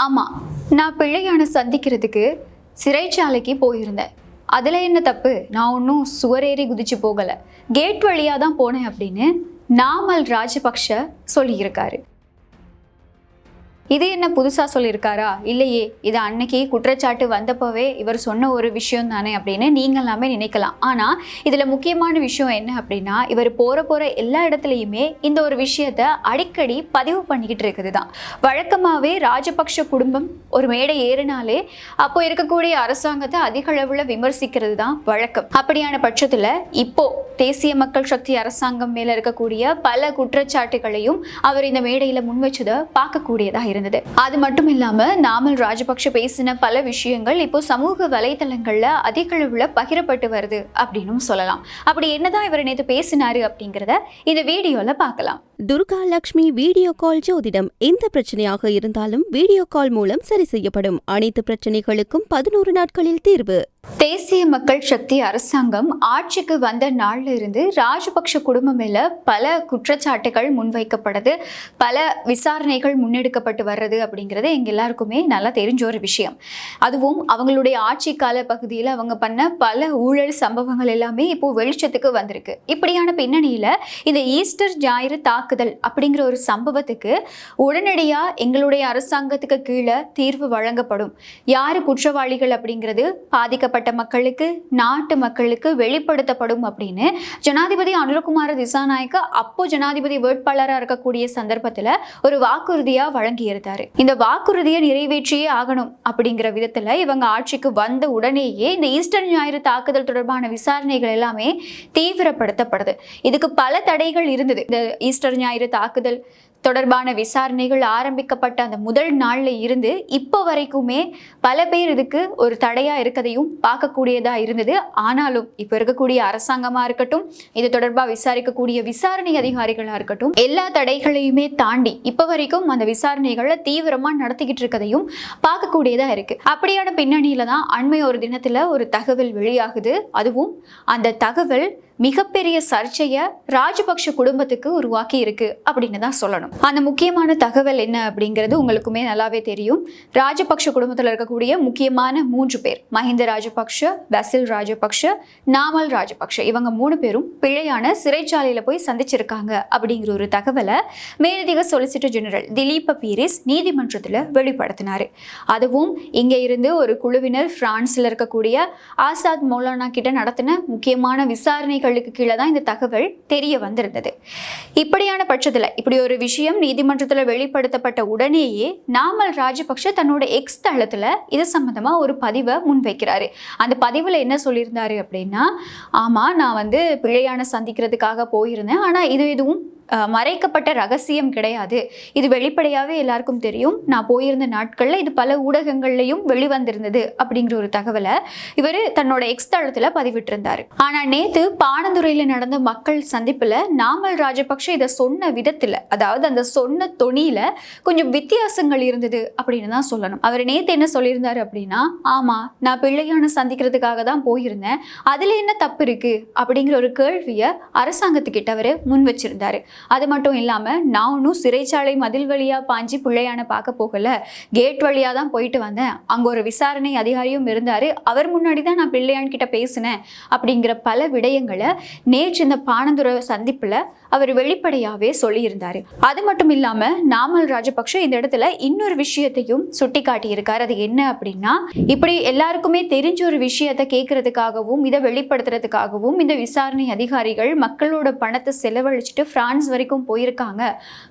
ஆமா, நான் பிள்ளையான சந்திக்கிறதுக்கு சிறைச்சாலைக்கு போயிருந்தேன். அதுல என்ன தப்பு? நான் ஒன்றும் சுவரேறி குதிச்சு போகல, கேட் வழியா தான் போனேன் அப்படின்னு நாமல் ராஜபக்ஷ சொல்லியிருக்காரு. இது என்ன புதுசாக சொல்லியிருக்காரா? இல்லையே, இது அன்னைக்கு குற்றச்சாட்டு வந்தப்பவே இவர் சொன்ன ஒரு விஷயம் தானே அப்படின்னு நீங்கள் எல்லாமே நினைக்கலாம். ஆனால் இதில் முக்கியமான விஷயம் என்ன அப்படின்னா, இவர் போகிற எல்லா இடத்துலையுமே இந்த ஒரு விஷயத்தை அடிக்கடி பதிவு பண்ணிக்கிட்டு இருக்குது தான். வழக்கமாகவே ராஜபக்ஷ குடும்பம் ஒரு மேடை ஏறினாலே அப்போ இருக்கக்கூடிய அரசாங்கத்தை அதிக அளவில் விமர்சிக்கிறது தான் வழக்கம். அப்படியான பட்சத்தில் இப்போ தேசிய மக்கள் சக்தி அரசாங்கம் மேலே இருக்கக்கூடிய பல குற்றச்சாட்டுகளையும் அவர் இந்த மேடையில் முன்வச்சதை பார்க்கக்கூடியதாக இருந்தது. அது மட்டும் இல்லாம நாமல் ராஜபக்ஷ பேசின பல விஷயங்கள் இப்போ சமூக வலைதளங்கள்ல அதிக அளவுல பகிரப்பட்டு வருது அப்படின்னு சொல்லலாம். அப்படி என்னதான் இவர் நேற்று பேசினாரு அப்படிங்கிறத இந்த வீடியோல பார்க்கலாம். துர்கா லட்சுமி வீடியோ கால் ஜோதிடம். எந்த பிரச்சனையாக இருந்தாலும் வீடியோ கால் மூலம் சரி செய்யப்படும். அனைத்து பிரச்சனைகளுக்கும் 11 நாட்களில் தீர்வு. தேசிய மக்கள் சக்தி அரசாங்கம் ஆட்சிக்கு வந்த நாள்ல இருந்து ராஜபக்ஷ குடும்பம் மேல பல குற்றச்சாட்டுகள் முன்வைக்கப்படுது, பல விசாரணைகள் முன்னெடுக்கப்பட்டு வர்றது அப்படிங்கிறது எங்க எல்லாருக்குமே நல்லா தெரிஞ்ச ஒரு விஷயம். அதுவும் அவங்களுடைய ஆட்சி கால பகுதியில் அவங்க பண்ண பல ஊழல் சம்பவங்கள் எல்லாமே இப்போ வெளிச்சத்துக்கு வந்திருக்கு. இப்படியான பின்னணியில இந்த ஈஸ்டர் ஞாயிறு தாக்குதல் அப்படிங்கிற ஒரு சம்பவத்துக்கு உடனடியா எங்களுடைய அரசாங்கத்துக்கு கீழே தீர்வு வழங்கப்படும். யாரு குற்றவாளிகள் அப்படிங்கிறது பாதிக்கப்பட்ட மக்களுக்கு, நாட்டு மக்களுக்கு வெளிப்படுத்தப்படும் அப்படின்னு ஜனாதிபதி அனுரகுமார திசாநாயக்க அப்போ ஜனாதிபதி வேட்பாளராக இருக்கக்கூடிய சந்தர்ப்பத்தில் ஒரு வாக்குறுதியா வழங்கியிருந்தாரு. இந்த வாக்குறுதியை நிறைவேற்றியே ஆகணும் அப்படிங்கிற விதத்துல இவங்க ஆட்சிக்கு வந்த உடனேயே இந்த ஈஸ்டர் ஞாயிறு தாக்குதல் தொடர்பான விசாரணைகள் எல்லாமே தீவிரப்படுத்தப்படுது. இதுக்கு பல தடைகள் இருந்தது. இந்த ஈஸ்டர் ஞாயிறு தாக்குதல் தொடர்பான விசாரணைகள் ஆரம்பிக்கப்பட்ட அந்த முதல் நாள்ல இருந்து இப்போ வரைக்குமே பல பேர் இதுக்கு ஒரு தடையா இருக்கதையும் பார்க்கக்கூடியதா இருந்தது. ஆனாலும் இப்போ இருக்கக்கூடிய அரசாங்கமா இருக்கட்டும், இது தொடர்பாக விசாரிக்கக்கூடிய விசாரணை அதிகாரிகளா இருக்கட்டும், எல்லா தடைகளையுமே தாண்டி இப்போ வரைக்கும் அந்த விசாரணைகளை தீவிரமா நடத்திக்கிட்டு இருக்கதையும் பார்க்கக்கூடியதா இருக்கு. அப்படியான பின்னணியில தான் அண்மை ஒரு தினத்துல ஒரு தகவல் வெளியாகுது. அதுவும் அந்த தகவல் மிகப்பெரிய சர்ச்சையை ராஜபக்ஷ குடும்பத்துக்கு உருவாக்கி இருக்கு அப்படின்னு தான் சொல்லணும். அந்த முக்கியமான தகவல் என்ன அப்படிங்கிறது உங்களுக்குமே நல்லாவே தெரியும். ராஜபக்ஷ குடும்பத்தில் இருக்கக்கூடிய முக்கியமான 3 பேர், மஹிந்த ராஜபக்ஷ, பசில் ராஜபக்ஷ, நாமல் ராஜபக்ஷ, இவங்க 3 பேரும் பிள்ளையான சிறைச்சாலையில போய் சந்திச்சிருக்காங்க அப்படிங்கிற ஒரு தகவலை மேலதிக சொலிசிட்டர் ஜெனரல் திலீப பீரிஸ் நீதிமன்றத்தில் வெளிப்படுத்தினாரு. அதுவும் இங்க இருந்து ஒரு குழுவினர் பிரான்ஸ்ல இருக்கக்கூடிய ஆசாத் மௌலானா கிட்ட நடத்தின முக்கியமான விசாரணை கீழே தான் இந்த தகவல் தெரிய வந்திருந்தது. இப்படியான பட்சத்தில் இப்படி ஒரு விஷயம் நீதிமன்றத்தில் வெளிப்படுத்தப்பட்ட உடனேயே நாமல் ராஜபக்ஷ தன்னோட எக்ஸ் தளத்துல இது சம்பந்தமா ஒரு பதிவை முன்வைக்கிறாரு. அந்த பதிவுல என்ன சொல்லியிருந்தாரு அப்படின்னா, ஆமா, நான் பிள்ளையான சந்திக்கிறதுக்காக போயிருந்தேன், ஆனா இது எதுவும் மறைக்கப்பட்ட ரகசியம் கிடையாது, இது வெளிப்படையாவே எல்லாருக்கும் தெரியும், நான் போயிருந்த நாட்கள்ல இது பல ஊடகங்கள்லையும் வெளிவந்திருந்தது அப்படிங்கிற ஒரு தகவலை இவர் தன்னோட எக்ஸ் தளத்துல பதிவிட்டிருந்தாரு. ஆனா நேத்து பாணந்துறையில நடந்த மக்கள் சந்திப்புல நாமல் ராஜபக்ஷ இதை சொன்ன விதத்துல, அதாவது அந்த சொன்ன தொனியில கொஞ்சம் வித்தியாசங்கள் இருந்தது அப்படின்னு தான் சொல்லணும். அவர் நேத்து என்ன சொல்லியிருந்தாரு அப்படின்னா, ஆமா, நான் பிள்ளையான சந்திக்கிறதுக்காக தான் போயிருந்தேன், அதுல என்ன தப்பு இருக்கு அப்படிங்கிற ஒரு கேள்வியை அரசாங்கத்துக்கிட்ட அவர் முன் வச்சிருந்தாரு. அது மட்டும் இல்லாம, நான் ஒன்றும் சிறைச்சாலை மதில் வழியா பாஞ்சி பிள்ளையான பார்க்க போகல, கேட் வழியா தான் போயிட்டு வந்தேன், அங்க ஒரு விசாரணை அதிகாரியும் இருந்தாரு, அவர் முன்னாடி தான் நான் பிள்ளையான் கிட்ட பேசினேன் அப்படிங்கிற பல விடயங்களை நேற்று இந்த பாணந்துறை சந்திப்புல அவர் வெளிப்படையாவே சொல்லியிருந்தாரு. அது மட்டும் இல்லாம நாமல் ராஜபக்ஷ இந்த இடத்துல இன்னொரு விஷயத்தையும் சுட்டி காட்டி இருக்காரு. அது என்ன அப்படின்னா, இப்படி எல்லாருக்குமே தெரிஞ்ச ஒரு விஷயத்தை கேட்கறதுக்காகவும் இதை வெளிப்படுத்துறதுக்காகவும் இந்த விசாரணை அதிகாரிகள் மக்களோட பணத்தை செலவழிச்சுட்டு பிரான்ஸ் வரைக்கும் போயிருக்காங்க.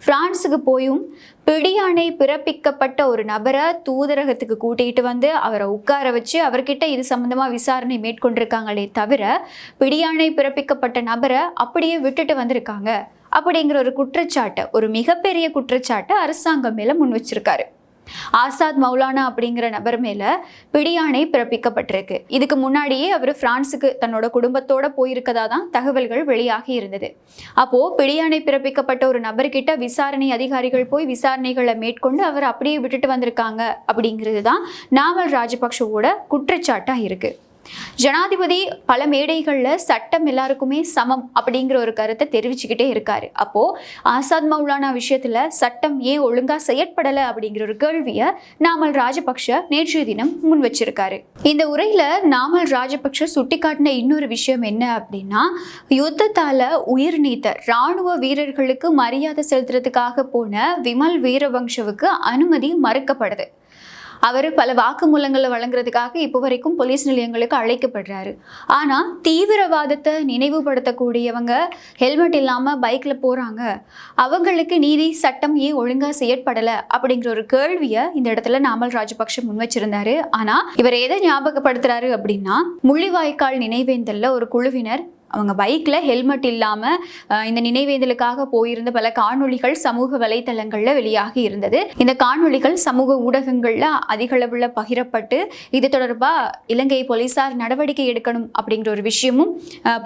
பிரான்ஸுக்கு போயும் பிடியாணை பிறப்பிக்கப்பட்ட ஒரு நபரை தூதரகத்துக்கு கூட்டிகிட்டு அவரை உட்கார வச்சு அவர்கிட்ட இது சம்பந்தமா விசாரணை மேற்கொண்டிருக்காங்களே தவிர பிடியாணை பிறப்பிக்கப்பட்ட நபரை அப்படியே விட்டுட்டு வந்திருக்காங்க அப்படிங்கிற ஒரு குற்றச்சாட்டை, ஒரு மிகப்பெரிய குற்றச்சாட்டை அரசாங்கம் மேல முன் வச்சிருக்காரு. ஆசாத் மௌலானா அப்படிங்கிற நபர் மேல பிடியாணை பிறப்பிக்கப்பட்டிருக்கு. இதுக்கு முன்னாடியே அவர் பிரான்ஸுக்கு தன்னோட குடும்பத்தோட போயிருக்கதா தான் தகவல்கள் வெளியாகி இருந்தது. அப்போ பிடியாணை பிறப்பிக்கப்பட்ட ஒரு நபர்கிட்ட விசாரணை அதிகாரிகள் போய் விசாரணைகளை மேற்கொண்டு அவர் அப்படியே விட்டுட்டு வந்திருக்காங்க அப்படிங்கிறது தான் நாமல் ராஜபக்ஷவோட குற்றச்சாட்டா இருக்கு. ஜனாதிபதி பல மேடைகளில் சட்டம் எல்லாருக்குமே சமம் அப்படிங்கிற ஒரு கருத்தை தெரிவிச்சுக்கிட்டே இருக்காரு. அப்போ ஆசாத் மௌலானா விஷயத்துல சட்டம் ஏன் ஒழுங்கா செயற்படலை அப்படிங்கிற ஒரு கேள்வியை நாமல் ராஜபக்ஷ நேற்றைய தினம் முன் வச்சிருக்காரு. இந்த உரையில நாமல் ராஜபக்ஷ சுட்டிக்காட்டின இன்னொரு விஷயம் என்ன அப்படின்னா, யுத்தத்தால உயிர் நீத்த ராணுவ வீரர்களுக்கு மரியாதை செலுத்துறதுக்காக போன விமல் வீரவங்சவுக்கு அனுமதி மறுக்கப்படுது. அவர் பல வாக்குமூலங்களை வழங்குறதுக்காக இப்போ வரைக்கும் போலீஸ் நிலையங்களுக்கு அழைக்கப்படுறாரு. ஆனால் தீவிரவாதத்தை நினைவுபடுத்தக்கூடியவங்க ஹெல்மெட் இல்லாமல் பைக்கில் போகிறாங்க, அவங்களுக்கு நீதி சட்டம் ஏன் ஒழுங்காக செயற்படலை அப்படிங்கிற ஒரு கேள்வியை இந்த இடத்துல நாமல் ராஜபக்ஷ முன் வச்சிருந்தாரு. ஆனால் இவர் எதை ஞாபகப்படுத்துறாரு அப்படின்னா, முள்ளிவாய்க்கால் நினைவேந்தலில் ஒரு குழுவினர் அவங்க பைக்கில் ஹெல்மெட் இல்லாமல் இந்த நினைவேந்தலுக்காக போயிருந்த பல காணொளிகள் சமூக வலைத்தளங்களில் வெளியாகி இருந்தது. இந்த காணொளிகள் சமூக ஊடகங்களில் அதிக அளவில் பகிரப்பட்டு இது தொடர்பாக இலங்கை போலீசார் நடவடிக்கை எடுக்கணும் அப்படிங்கிற ஒரு விஷயமும்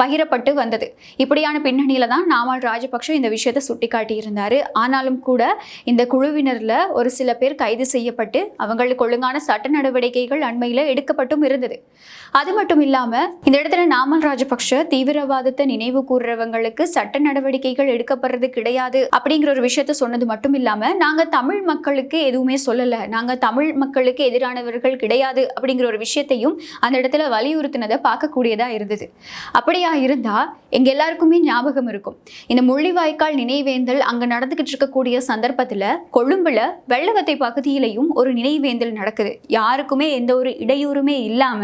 பகிரப்பட்டு வந்தது. இப்படியான பின்னணியில் தான் நாமல் ராஜபக்ஷ இந்த விஷயத்தை சுட்டி காட்டியிருந்தார். ஆனாலும் கூட இந்த குழுவினரில் ஒரு சில பேர் கைது செய்யப்பட்டு அவங்களுக்கு ஒழுங்கான சட்ட நடவடிக்கைகள் அண்மையில் எடுக்கப்பட்டும் இருந்தது. அது மட்டும் இல்லாமல் இந்த இடத்துல நாமல் ராஜபக்ஷ தீவிரவாதத்தை நினைவு கூறுறவங்களுக்கு சட்ட நடவடிக்கைகள் எடுக்கப்படுறது கிடையாது அப்படிங்கிற ஒரு விஷயத்த சொன்னது மட்டும் இல்லாம, நாங்க தமிழ் மக்களுக்கு எதுவுமே சொல்லல, நாங்க தமிழ் மக்களுக்கு எதிரானவர்கள் கிடையாது அப்படிங்கிற ஒரு விஷயத்தையும் அந்த இடத்துல வலியுறுத்தினதை பார்க்கக்கூடியதா இருந்தது. அப்படியா இருந்தா எங்க எல்லாருக்குமே ஞாபகம் இருக்கும், இந்த முள்ளிவாய்க்கால் நினைவேந்தல் அங்க நடந்துகிட்டு இருக்கக்கூடிய சந்தர்ப்பத்துல கொழும்புல வெள்ளவத்தை பகுதியிலையும் ஒரு நினைவேந்தல் நடக்குது. யாருக்குமே எந்த ஒரு இடையூறுமே இல்லாம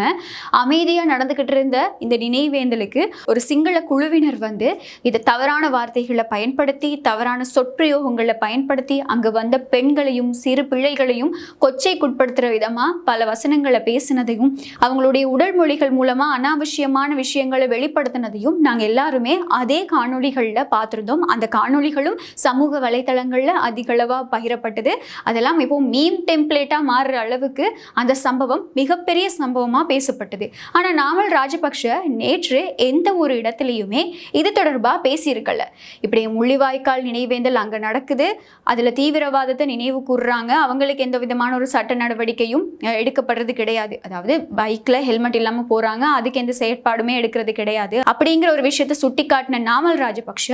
அமைதியா நடந்துகிட்டு இருந்த இந்த நினைவேந்தலுக்கு ஒரு சிங்கள குழுவினர் வந்து இதை தவறான வார்த்தைகளை பயன்படுத்தி, தவறான சொற்பிரயோகங்களை பயன்படுத்தி அங்கு வந்த பெண்களையும் சிறு பிள்ளைகளையும் கொச்சைக்குட்படுத்துற விதமா பல வசனங்களை பேசினதையும் அவங்களுடைய உடல் மொழிகள் மூலமா அனாவசியமான விஷயங்களை வெளிப்படுத்தினதையும் நாங்கள் எல்லாருமே அதே காணொளிகளில் பார்த்துருந்தோம். அந்த காணொளிகளும் சமூக வலைத்தளங்களில் அதிகளவா பகிரப்பட்டது. அதெல்லாம் இப்போ மீம் டெம்ப்ளேட்டா மாறுற அளவுக்கு அந்த சம்பவம் மிகப்பெரிய சம்பவமா பேசப்பட்டது. ஆனால் நாமல் ராஜபக்ஷ நேற்று எந்த ஒரு இடத்துலையுமே இது தொடர்பாக பேசியிருக்கல. இப்படி முள்ளிவாய்க்கால் நினைவேந்தல் அங்கே நடக்குது, அதில் தீவிரவாதத்தை நினைவு கூறுறாங்க, அவங்களுக்கு எந்த விதமான ஒரு சட்ட நடவடிக்கையும் எடுக்கப்படுறது கிடையாது. அதாவது பைக்கில் ஹெல்மெட் இல்லாமல் போகிறாங்க, அதுக்கு எந்த செயற்பாடுமே எடுக்கிறது கிடையாது அப்படிங்கிற ஒரு விஷயத்தை சுட்டி காட்டின நாமல் ராஜபக்ஷ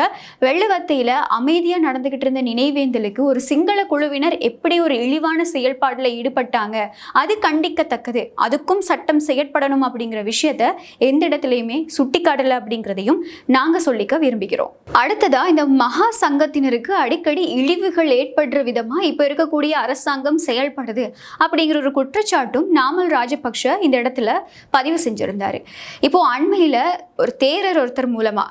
வெள்ளவத்தையில் அமைதியாக நடந்துகிட்டு இருந்த நினைவேந்தலுக்கு ஒரு சிங்கள குழுவினர் எப்படி ஒரு இழிவான செயல்பாட்டில் ஈடுபட்டாங்க, அது கண்டிக்கத்தக்கது, அதுக்கும் சட்டம் செயற்படணும் அப்படிங்கிற விஷயத்த எந்த இடத்துலையுமே சுட்டி காட்டல அப்படிங்கிறதையும் நாங்க சொல்லிக்க விரும்புகிறோம். அடுத்ததா இந்த மகா சங்கத்தினருக்கு அடிக்கடி இழிவுகள் ஏற்படுற விதமா இப்ப இருக்கக்கூடிய அரசாங்கம் செயல்படுது அப்படிங்கிற ஒரு குற்றச்சாட்டும் நாமல் ராஜபக்ஷ இந்த இடத்துல பதிவு செஞ்சிருந்தாரு. இப்போ அண்மையில ஒரு தேரர் ஒருத்தர் மூலமா,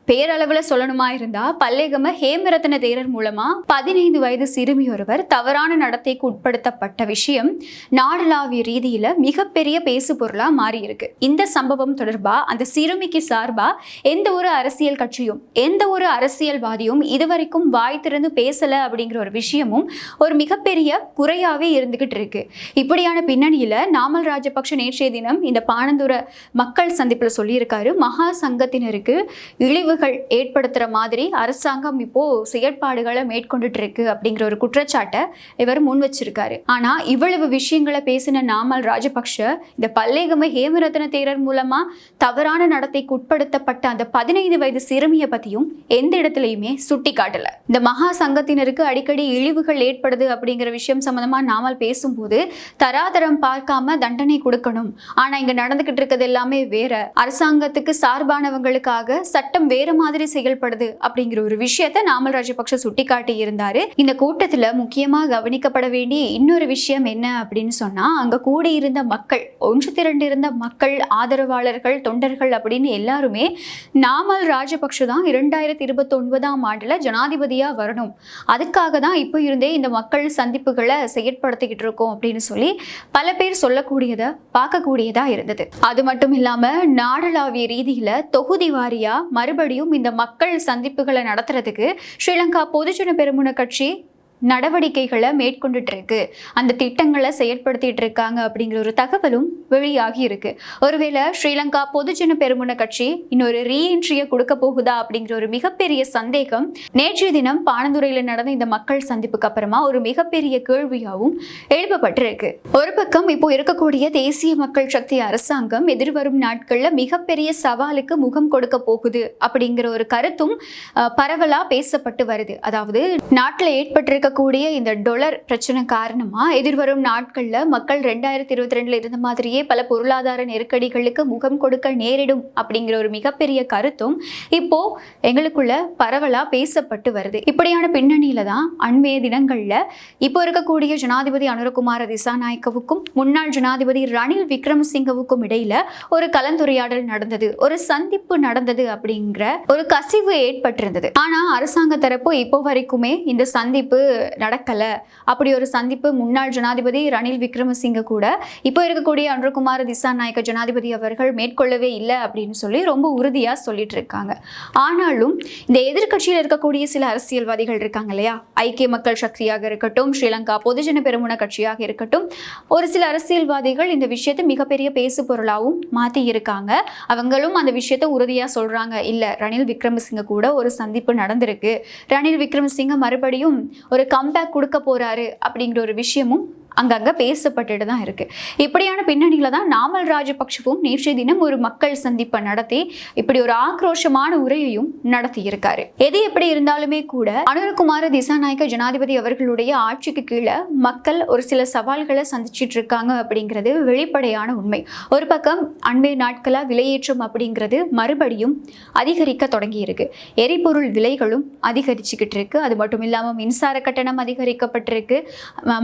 பேரளவில் சொல்லணுமா இருந்தா பல்லேகம ஹேமரத்ன தேரர் மூலமா 15 வயது சிறுமி ஒருவர் தவறான நடத்தைக்கு உட்படுத்தப்பட்ட விஷயம் நாடளாவிய ரீதியில மிகப்பெரிய பேசு பொருளா மாறி இருக்கு. இந்த சம்பவம் தொடர்பா அந்த சிறுமிக்கு சார்பா எந்த ஒரு அரசியல் கட்சியும் எந்த ஒரு அரசியல்வாதியும் இதுவரைக்கும் வாய் திறந்து பேசல அப்படிங்கிற ஒரு விஷயமும் ஒரு மிகப்பெரிய குறையாவே இருந்துகிட்டு இருக்கு. இப்படியான பின்னணியில நாமல் ராஜபக்ஷ நேற்றைய தினம் இந்த பாணந்துர மக்கள் சந்திப்புல சொல்லியிருக்காரு, மகா சங்கத்தினருக்கு இழிவு ஏற்படுத்துற மாதிரி அரசாங்கம் இப்போ செயற்பாடுகளை மேற்கொண்டுட்டு இருக்கு அப்படிங்கிற ஒரு குற்றச்சாட்டை இவர் முன் வச்சிருக்காரு. ஆனா இவ்வளவு விஷயங்களை பேசின நாமல் ராஜபக்ஷ இந்த பல்லேகம ஹேமரத்ன தேரர் மூலமா தவறான நடத்தைக்கு உட்படுத்தப்பட்ட அந்த 15 வயது சிறுமியை பத்தியும் எந்த இடத்துலையுமே சுட்டி காட்டல. இந்த மகா சங்கத்தினருக்கு அடிக்கடி இழிவுகள் ஏற்படுது அப்படிங்கிற விஷயம் சம்பந்தமா நாமல் பேசும்போது தராதரம் பார்க்காம தண்டனை கொடுக்கணும், ஆனா இங்க நடந்துகிட்டு இருக்கிறது எல்லாமே வேற, அரசாங்கத்துக்கு சார்பானவங்களுக்காக சட்டம் வேற மாதிரி செயல்படுது அப்படிங்கிற ஒரு விஷயத்தை நாமல் ராஜபக்ஷ சுட்டி காட்டி இருந்தாரு. இந்த கூட்டத்துல முக்கியமா கவனிக்கப்பட வேண்டிய இன்னொரு விஷயம் என்ன அப்படின்னு சொன்னா, அங்க கூடியிருந்த மக்கள், ஒன்று திரண்டு இருந்த மக்கள், ஆதரவாளர்கள், தொண்டர்கள் அப்படின்னு எல்லாருமே நாமல் ராஜபக்ஷ தான் 2029ஆம் ஆண்டுல ஜனாதிபதியா வரணும், அதுக்காக தான் இப்போ இருந்தே இந்த மக்கள் சந்திப்புகளை செயற்படுத்திக்கிட்டு இருக்கோம் அப்படின்னு சொல்லி பல பேர் சொல்லக்கூடியதை பார்க்கக்கூடியதா இருந்தது. அது மட்டும் இல்லாம நாடளாவிய ரீதியில தொகுதி வாரியா மறுபடியும் இந்த மக்கள் சந்திப்புகளை நடத்துறதுக்கு ஸ்ரீலங்கா பொதுஜன பெரமுன கட்சி நடவடிக்கைகளை மேற்கொண்டுட்டு இருக்கு, அந்த திட்டங்களை செயற்படுத்திட்டு இருக்காங்க அப்படிங்கிற ஒரு தகவலும் வெளியாகி இருக்கு. ஒருவேளை ஸ்ரீலங்கா பொதுஜன பெரமுன கட்சி இன்னொரு ரீஎன்ட்ரியை கொடுக்க போகுதா அப்படிங்கிற ஒரு மிகப்பெரிய சந்தேகம் நேற்றைய தினம் பாணந்துறையில் நடந்த இந்த மக்கள் சந்திப்புக்கு அப்புறமா ஒரு மிகப்பெரிய கேள்வியாகவும் எழுப்பப்பட்டிருக்கு. ஒரு பக்கம் இப்போ இருக்கக்கூடிய தேசிய மக்கள் சக்தி அரசாங்கம் எதிர்வரும் நாட்கள்ல மிகப்பெரிய சவாலுக்கு முகம் கொடுக்க போகுது அப்படிங்கிற ஒரு கருத்தும் பரவலா பேசப்பட்டு வருது. அதாவது நாட்டில் ஏற்பட்டிருக்கக்கூடிய இந்த டொலர் பிரச்சனை காரணமா எதிர்வரும் நாட்கள்ல மக்கள் 2022 இருந்த மாதிரியே பல பொருளாதார நெருக்கடிகளுக்கு முகம் கொடுக்க நேரிடும் அப்படிங்கிற ஒரு மிகப்பெரிய கருத்தும் இப்போ எங்களுக்குள்ள பரவலா பேசப்பட்டு வருது. இப்படியான பின்னணியில தான் அண்மைய தினங்கள்ல இப்போ இருக்கக்கூடிய ஜனாதிபதி அனுரகுமார திசாநாயக்கவுக்கும் முன்னாள் ஜனாதிபதி ரணில் விக்ரமசிங்கவுக்கும் இடையில ஒரு கலந்துரையாடல் நடந்தது, ஒரு சந்திப்பு நடந்தது அப்படிங்கிற ஒரு கசிவு ஏற்பட்டிருந்தது. ஆனா அரசாங்க தரப்பு இப்போ வரைக்குமே இந்த சந்திப்பு நடக்கல, அப்படி ஒரு சந்திப்பு முன்னாள் ஜனாதிபதி ரணில் விக்ரமசிங்க கூட இப்போ இருக்கக்கூடிய அனுரகுமார திசாநாயக்க ஜனாதிபதி அவர்கள் மேற்கொள்ளவே இல்லை அப்படின்னு சொல்லி ரொம்ப உறுதியா சொல்லிட்டு இருக்காங்க. ஆனாலும் இந்த எதிர்கட்சியில் இருக்கக்கூடிய சில அரசியல்வாதிகள் இருக்காங்க இல்லையா, ஐக்கிய மக்கள் சக்தியாக இருக்கட்டும், ஸ்ரீலங்கா பொதுஜன பெரமுன கட்சியாக இருக்கட்டும், ஒரு சில அரசியல்வாதிகள் இந்த விஷயத்தை மிகப்பெரிய பேசு பொருளாகவும் மாற்றி இருக்காங்க. அவங்களும் அந்த விஷயத்தை உறுதியா சொல்றாங்க, இல்ல ரணில் விக்ரமசிங்க கூட ஒரு சந்திப்பு நடந்திருக்கு, ரணில் விக்ரமசிங்க மறுபடியும் ஒரு கம்பேக் கொடுக்க போறாரு அப்படிங்கிற ஒரு விஷயமும் அங்கங்க பேசப்பட்டுட்டு தான் இருக்கு. இப்படியான பின்னணியில தான் நாமல் ராஜபக்ஷவும் நேற்றைய தினம் ஒரு மக்கள் சந்திப்பை நடத்தி இப்படி ஒரு ஆக்ரோஷமான உரையையும் நடத்தி இருக்காரு. எது எப்படி இருந்தாலுமே கூட அனுரகுமார திசாநாயக்க ஜனாதிபதி அவர்களுடைய ஆட்சிக்கு கீழே மக்கள் ஒரு சில சவால்களை சந்திச்சிட்டு இருக்காங்க அப்படிங்கிறது வெளிப்படையான உண்மை. ஒரு பக்கம் அண்மைய நாட்களா விலையேற்றம் அப்படிங்கிறது மறுபடியும் அதிகரிக்க தொடங்கி இருக்கு. எரிபொருள் விலைகளும் அதிகரிச்சுக்கிட்டு இருக்கு. அது மட்டும் இல்லாமல் மின்சார கட்டணம் அதிகரிக்கப்பட்டிருக்கு.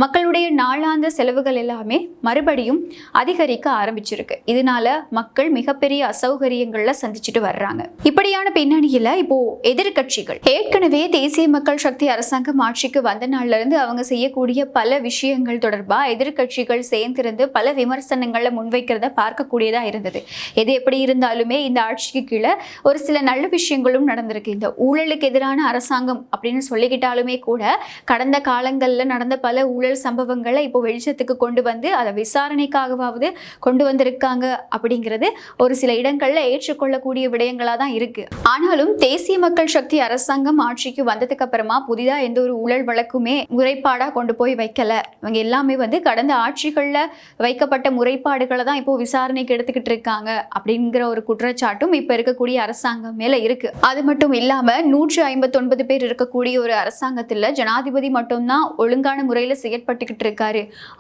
மக்களுடைய நாளாந்த செலவுகள் எல்லாமே மறுபடியும் அதிகரிக்க ஆரம்பிச்சிருக்கு. இதனால மக்கள் மிகப்பெரிய அசௌகரியங்கள்ல சந்திச்சுட்டு வர்றாங்க. இப்படியான பின்னணியில இப்போ எதிர்கட்சிகள் ஏற்கனவே தேசிய மக்கள் சக்தி அரசாங்கம் ஆட்சிக்கு வந்த நாள்ல இருந்து அவங்க செய்யக்கூடிய பல விஷயங்கள் தொடர்பா எதிர்கட்சிகள் சேர்ந்திருந்து பல விமர்சனங்களை முன்வைக்கிறத பார்க்கக்கூடியதா இருந்தது. எது எப்படி இருந்தாலுமே இந்த ஆட்சிக்கு கீழே ஒரு சில நல்ல விஷயங்களும் நடந்திருக்கு. இந்த ஊழலுக்கு எதிரான அரசாங்கம் அப்படின்னு சொல்லிக்கிட்டாலுமே கூட கடந்த காலங்கள்ல நடந்த பல ஊழல் சம்பவங்களை இப்போ வெளிச்சத்துக்கு கொண்டு வந்து அதை விசாரணைக்காகவாவது கொண்டு வந்திருக்காங்க அப்படிங்கிறது ஒரு சில இடங்கள்ல ஏற்றுக்கொள்ளக்கூடிய விடயங்களா தான் இருக்கு. ஆனாலும் தேசிய மக்கள் சக்தி அரசாங்கம் ஆட்சிக்கு வந்ததுக்கு அப்புறமா புதிதா எந்த ஒரு ஊழல் வழக்குமே முறைப்பாடா கொண்டு போய் வைக்கல. இவங்க எல்லாமே வந்து கடந்த ஆட்சிகள்ல வைக்கப்பட்ட முறைப்பாடுகளை தான் இப்போ விசாரணைக்கு எடுத்துக்கிட்டு இருக்காங்க அப்படிங்கிற ஒரு குற்றச்சாட்டும் இப்ப இருக்கக்கூடிய அரசாங்கம் மேல இருக்கு. அது மட்டும் இல்லாம 159 பேர் இருக்கக்கூடிய ஒரு அரசாங்கத்துல ஜனாதிபதி மட்டும்தான் ஒழுங்கான முறையில செயற்பட்டுக்கிட்டு இருக்காரு,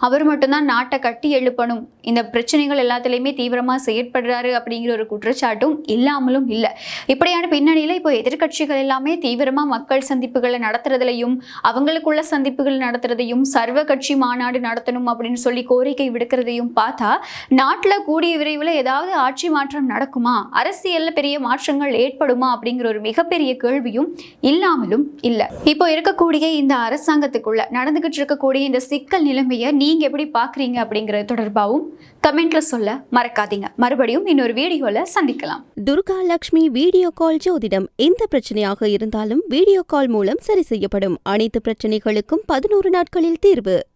அவர் மட்டும்தான் நாட்டை கட்டி எழுப்பணும், இந்த பிரச்சனைகள் எல்லாத்திலையுமே தீவிரமா செயற்படுறாரு அப்படிங்கிற ஒரு குற்றச்சாட்டும் இல்லாமலும் இல்லை. இப்படியான பின்னணியில இப்போ எதிர்கட்சிகள் எல்லாமே தீவிரமா மக்கள் சந்திப்புகளை நடத்துறதுலையும் அவங்களுக்குள்ள சந்திப்புகள் நடத்துறதையும் சர்வ கட்சி மாநாடு நடத்தணும் அப்படின்னு சொல்லி கோரிக்கை விடுக்கிறதையும் பார்த்தா நாட்டுல கூடிய விரைவில் ஏதாவது ஆட்சி மாற்றம் நடக்குமா, அரசியல்ல பெரிய மாற்றங்கள் ஏற்படுமா அப்படிங்கிற ஒரு மிகப்பெரிய கேள்வியும் இல்லாமலும் இல்லை. இப்போ இருக்கக்கூடிய இந்த அரசாங்கத்துக்குள்ள நடந்துகிட்டு இருக்கக்கூடிய இந்த சிக்கல் நிலைமையை நீங்க எப்படி பாக்குறீங்க அப்படிங்கிறது தொடர்பாகவும் கமெண்ட்ல சொல்ல மறக்காதீங்க. மறுபடியும் இன்னொரு வீடியோல சந்திக்கலாம். துர்கா லட்சுமி வீடியோ கால் ஜோதிடம். எந்த பிரச்சனையாக இருந்தாலும் வீடியோ கால் மூலம் சரி செய்யப்படும். அனைத்து பிரச்சனைகளுக்கும் 11 நாட்களில் தீர்வு.